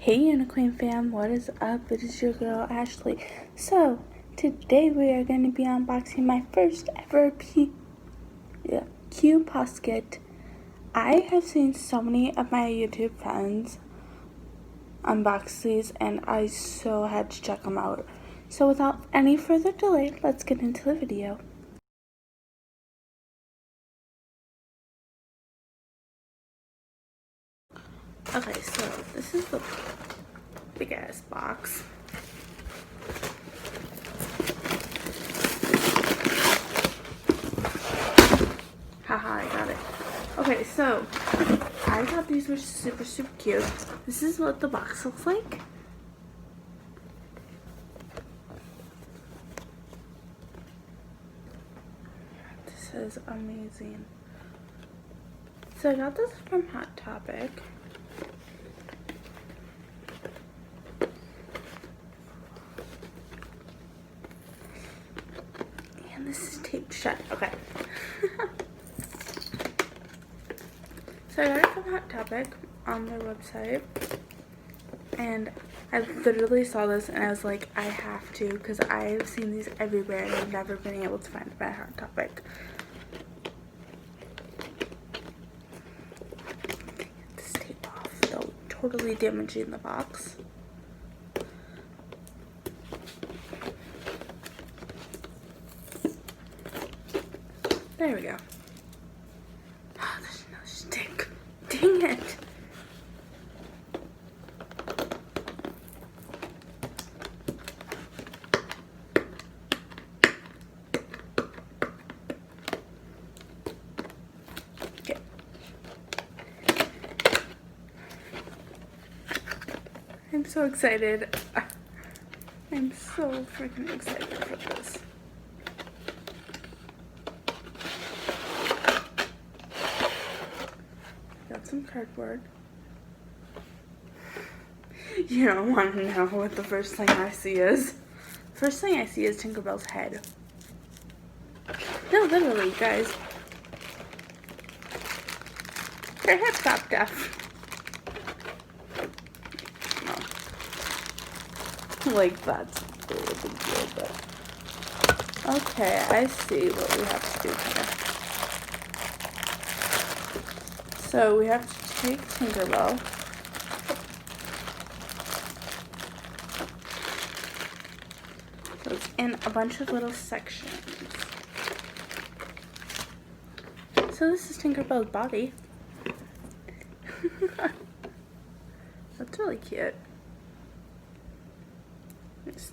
Hey Unicorn fam, what is up? It is your girl Ashley. So, today we are going to be unboxing my first ever Posket. I have seen so many of my YouTube friends unbox these and I so had to check them out. So without any further delay, let's get into the video. Okay, so this is the big ass box. Haha, I got it. Okay, so I thought these were super cute. This is what the box looks like. This is amazing. So I got this from Hot Topic. And this is taped shut. Okay. So I got it from Hot Topic on their website, and I literally saw this and I was like, I have to, because I've seen these everywhere and I've never been able to find them at Hot Topic. Get this tape off, though, totally damaging the box. There we go. Oh, there's no stick. Dang it. Okay. I'm so excited. I'm so freaking excited for this. Got some cardboard. You don't want to know what the first thing I see is. First thing I see is Tinkerbell's head. No, literally, guys. Her head's chopped off. No. Like, that's really a big deal, but... Okay, I see what we have to do here. So, we have to take Tinkerbell. So it's in a bunch of little sections. So this is Tinkerbell's body. That's really cute. Just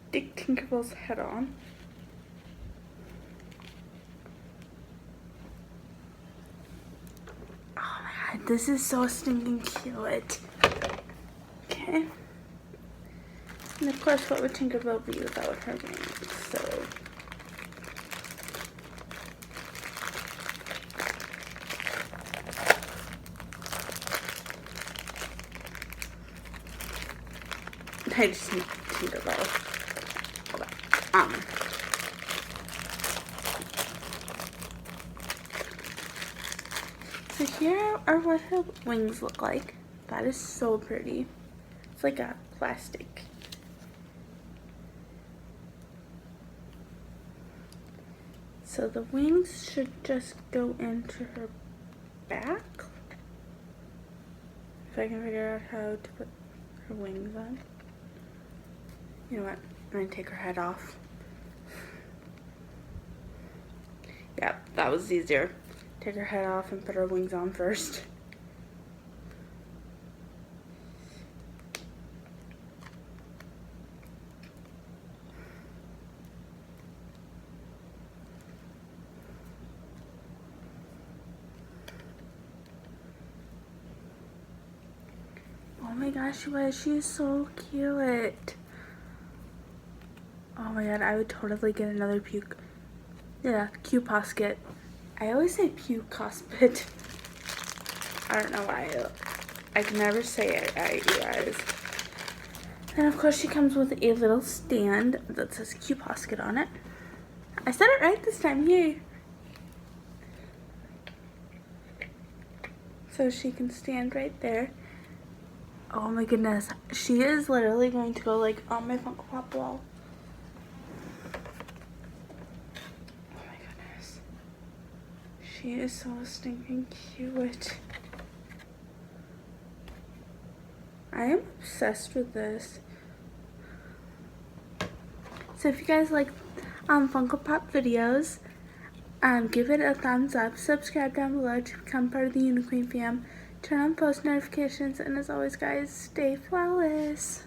stick Tinkerbell's head on. Oh my god, this is so stinking cute. Okay. And of course, what would Tinkerbell be without her wings? So, I just need Tinkerbell. Okay. So here are what her wings look like. That is so pretty. It's like a plastic. So the wings should just go into her back. If I can figure out how to put her wings on. You know what? I'm gonna take her head off. Yeah, that was easier. Take her head off and put her wings on first. Oh my gosh, you guys, she's so cute. Oh my god, I would totally get another Posket. I always say Posket. I don't know why. I can never say it right, you guys. And of course she comes with a little stand that says Posket on it. I said it right this time, yay. So she can stand right there. Oh my goodness. She is literally going to go like on my Funko Pop wall. Oh my goodness. She is so stinking cute. I am obsessed with this. So if you guys like Funko Pop videos, give it a thumbs up, subscribe down below to become part of the Uniqueen fam, turn on post notifications, and as always guys, stay flawless.